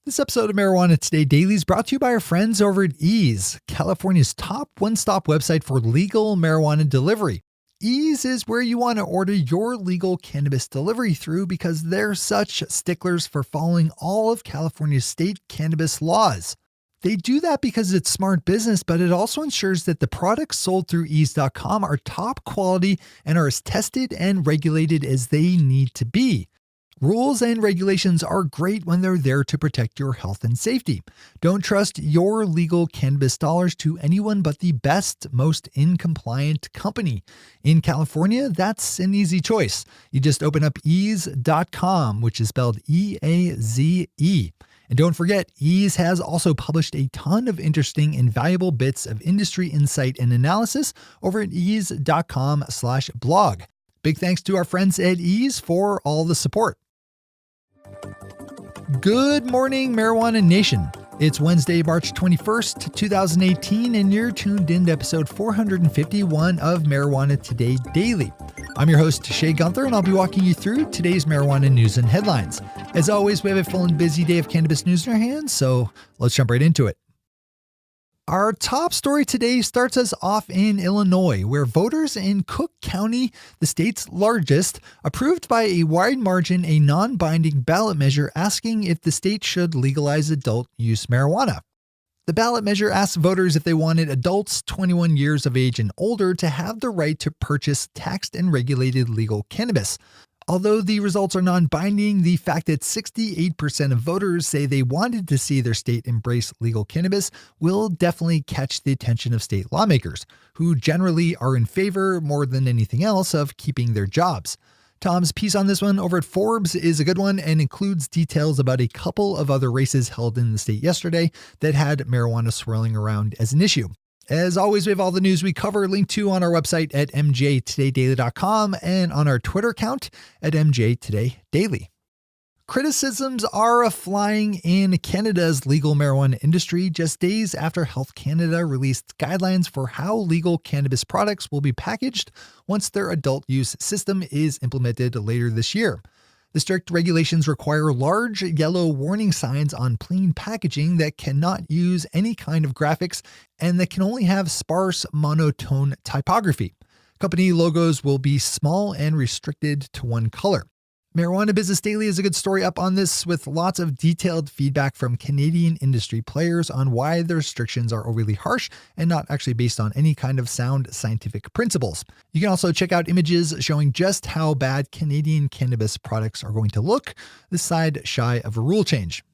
This episode of Marijuana Today Daily is brought to you by our friends over at Ease, California's top one-stop website for legal marijuana delivery. Ease is where you want to order your legal cannabis delivery through because they're such sticklers for following all of California's state cannabis laws. They do that because it's smart business, but it also ensures that the products sold through ease.com are top quality and are as tested and regulated as they need to be. Rules and regulations are great when they're there to protect your health and safety. Don't trust your legal cannabis dollars to anyone but the best, most in-compliant company. In California, that's an easy choice. You just open up ease.com, which is spelled E-A-Z-E. And don't forget, Ease has also published a ton of interesting and valuable bits of industry insight and analysis over at ease.com/blog. Big thanks to our friends at Ease for all the support. Good morning, Marijuana Nation. It's Wednesday, March 21st, 2018, and you're tuned in to episode 451 of Marijuana Today Daily. I'm your host, Shay Gunther, and I'll be walking you through today's marijuana news and headlines. As always, we have a full and busy day of cannabis news in our hands, so let's jump right into it. Our top story today starts us off in Illinois, where voters in Cook County, the state's largest, approved by a wide margin a non-binding ballot measure asking if the state should legalize adult use marijuana. The ballot measure asks voters if they wanted adults 21 years of age and older to have the right to purchase taxed and regulated legal cannabis. Although the results are non-binding, the fact that 68% of voters say they wanted to see their state embrace legal cannabis will definitely catch the attention of state lawmakers, who generally are in favor, more than anything else, of keeping their jobs. Tom's piece on this one over at Forbes is a good one and includes details about a couple of other races held in the state yesterday that had marijuana swirling around as an issue. As always, we have all the news we cover linked to on our website at mjtodaydaily.com and on our Twitter account at mjtodaydaily. Criticisms are flying in Canada's legal marijuana industry just days after Health Canada released guidelines for how legal cannabis products will be packaged once their adult use system is implemented later this year. The strict regulations require large yellow warning signs on plain packaging that cannot use any kind of graphics and that can only have sparse monotone typography. Company logos will be small and restricted to one color. Marijuana Business Daily is a good story up on this with lots of detailed feedback from Canadian industry players on why the restrictions are overly harsh and not actually based on any kind of sound scientific principles. You can also check out images showing just how bad Canadian cannabis products are going to look, this side shy of a rule change.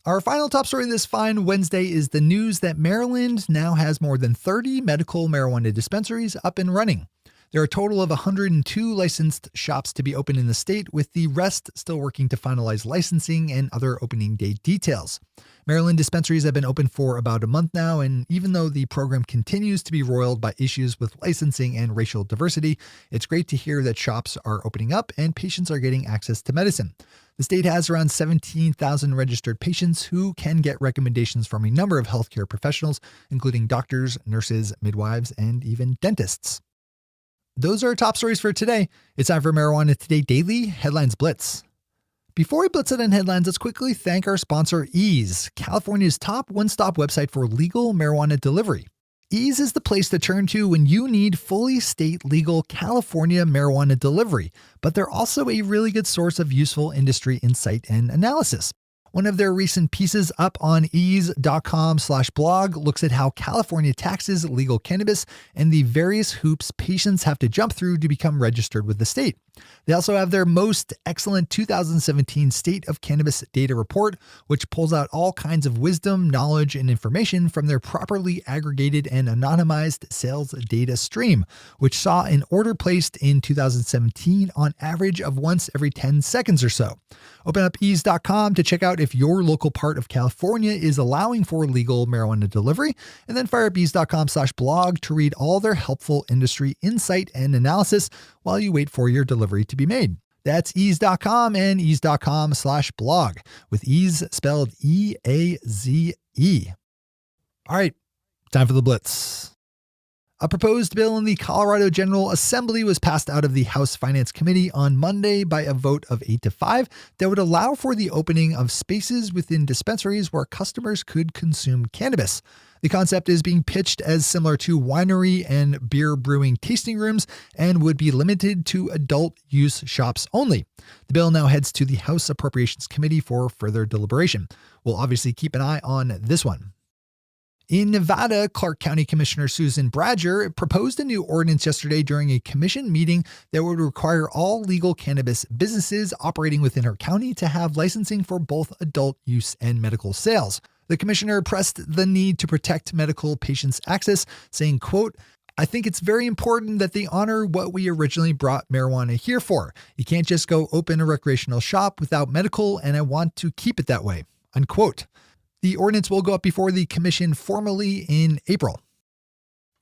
Our final top story this fine Wednesday is the news that Maryland now has more than 30 medical marijuana dispensaries up and running. There are a total of 102 licensed shops to be open in the state, with the rest still working to finalize licensing and other opening day details. Maryland dispensaries have been open for about a month now, and even though the program continues to be roiled by issues with licensing and racial diversity, it's great to hear that shops are opening up and patients are getting access to medicine. The state has around 17,000 registered patients who can get recommendations from a number of healthcare professionals, including doctors, nurses, midwives, and even dentists. Those are our top stories for today. It's time for Marijuana Today Daily Headlines Blitz. Before we blitz it in headlines, let's quickly thank our sponsor, Ease, California's top one-stop website for legal marijuana delivery. Ease is the place to turn to when you need fully state legal California marijuana delivery, but they're also a really good source of useful industry insight and analysis. One of their recent pieces up on ease.com/blog looks at how California taxes legal cannabis and the various hoops patients have to jump through to become registered with the state. They also have their most excellent 2017 State of Cannabis Data Report, which pulls out all kinds of wisdom, knowledge, and information from their properly aggregated and anonymized sales data stream, which saw an order placed in 2017 on average of once every 10 seconds or so. Open up ease.com to check out if your local part of California is allowing for legal marijuana delivery, and then fire up ease.com/blog to read all their helpful industry insight and analysis while you wait for your delivery to be made. That's ease.com and ease.com/blog, with ease spelled E-A-Z-E. All right, time for the blitz. A proposed bill in the Colorado General Assembly was passed out of the House Finance Committee on Monday by a vote of 8-5 that would allow for the opening of spaces within dispensaries where customers could consume cannabis. The concept is being pitched as similar to winery and beer brewing tasting rooms and would be limited to adult use shops only. The bill now heads to the House Appropriations Committee for further deliberation. We'll obviously keep an eye on this one. In Nevada, Clark County Commissioner Susan Bradger proposed a new ordinance yesterday during a commission meeting that would require all legal cannabis businesses operating within her county to have licensing for both adult use and medical sales. The commissioner pressed the need to protect medical patients' access, saying, quote, "I think it's very important that they honor what we originally brought marijuana here for. You can't just go open a recreational shop without medical, and I want to keep it that way," unquote. The ordinance will go up before the commission formally in April.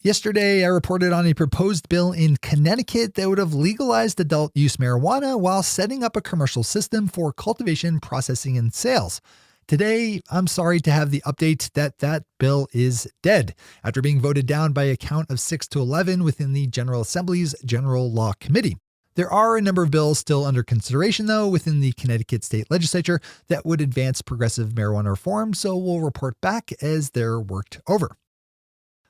Yesterday, I reported on a proposed bill in Connecticut that would have legalized adult use marijuana while setting up a commercial system for cultivation, processing, and sales. Today, I'm sorry to have the update that bill is dead after being voted down by a count of 6-11 within the General Assembly's General Law Committee. There are a number of bills still under consideration, though, within the Connecticut State Legislature that would advance progressive marijuana reform, so we'll report back as they're worked over.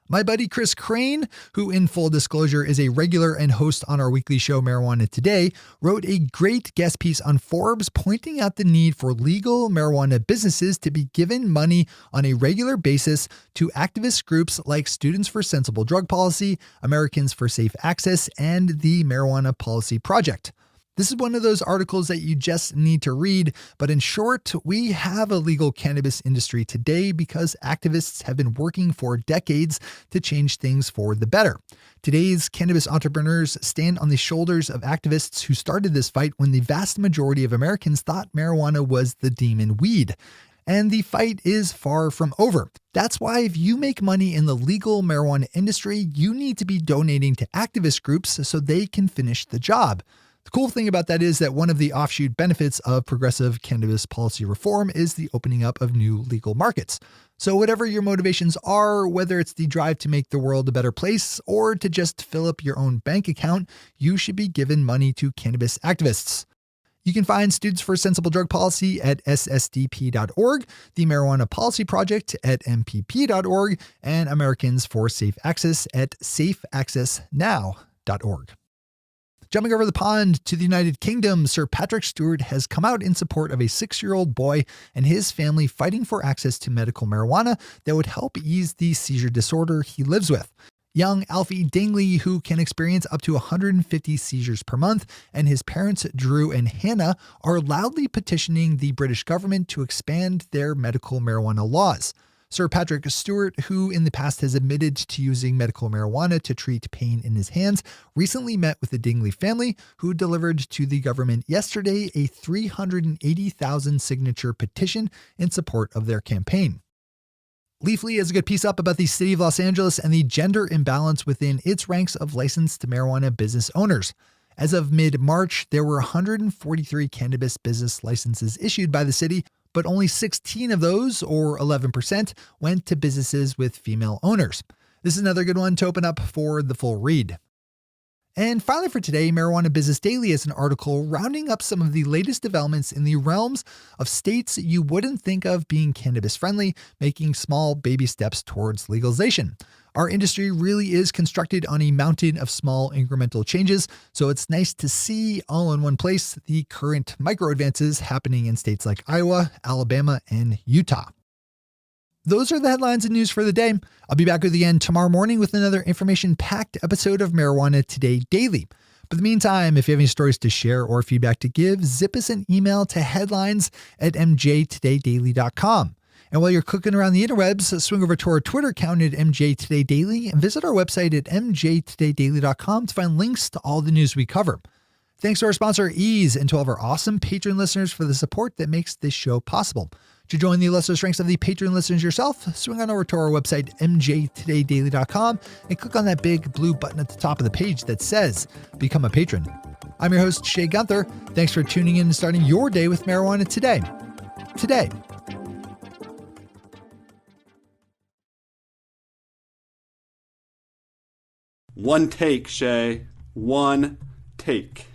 My buddy Chris Crane, who in full disclosure is a regular and host on our weekly show Marijuana Today, wrote a great guest piece on Forbes pointing out the need for legal marijuana businesses to be given money on a regular basis to activist groups like Students for Sensible Drug Policy, Americans for Safe Access, and the Marijuana Policy Project. This is one of those articles that you just need to read, but in short, we have a legal cannabis industry today because activists have been working for decades to change things for the better. Today's cannabis entrepreneurs stand on the shoulders of activists who started this fight when the vast majority of Americans thought marijuana was the demon weed. And the fight is far from over. That's why if you make money in the legal marijuana industry, you need to be donating to activist groups so they can finish the job. The cool thing about that is that one of the offshoot benefits of progressive cannabis policy reform is the opening up of new legal markets. So whatever your motivations are, whether it's the drive to make the world a better place or to just fill up your own bank account, you should be given money to cannabis activists. You can find Students for Sensible Drug Policy at ssdp.org, the Marijuana Policy Project at mpp.org, and Americans for Safe Access at safeaccessnow.org. Jumping over the pond to the United Kingdom, Sir Patrick Stewart has come out in support of a 6-year-old boy and his family fighting for access to medical marijuana that would help ease the seizure disorder he lives with. Young Alfie Dingley, who can experience up to 150 seizures per month, and his parents, Drew and Hannah, are loudly petitioning the British government to expand their medical marijuana laws. Sir Patrick Stewart, who in the past has admitted to using medical marijuana to treat pain in his hands, recently met with the Dingley family, who delivered to the government yesterday a 380,000 signature petition in support of their campaign. Leafly has a good piece up about the city of Los Angeles and the gender imbalance within its ranks of licensed marijuana business owners. As of mid-March, there were 143 cannabis business licenses issued by the city, but only 16 of those, or 11%, went to businesses with female owners. This is another good one to open up for the full read. And finally for today, Marijuana Business Daily is an article rounding up some of the latest developments in the realms of states you wouldn't think of being cannabis friendly, making small baby steps towards legalization. Our industry really is constructed on a mountain of small incremental changes, so it's nice to see all in one place the current micro advances happening in states like Iowa, Alabama, and Utah. Those are the headlines and news for the day. I'll be back with you again tomorrow morning with another information-packed episode of Marijuana Today Daily. But in the meantime, if you have any stories to share or feedback to give, zip us an email to headlines@mjtodaydaily.com. And while you're cooking around the interwebs, swing over to our Twitter account at mjtodaydaily and visit our website at mjtodaydaily.com to find links to all the news we cover. Thanks to our sponsor, Ease, and to all of our awesome Patreon listeners for the support that makes this show possible. To join the illustrious ranks of the Patreon listeners yourself, swing on over to our website, mjtodaydaily.com, and click on that big blue button at the top of the page that says, Become a Patron. I'm your host, Shay Gunther. Thanks for tuning in and starting your day with Marijuana Today. One take, Shay. One take.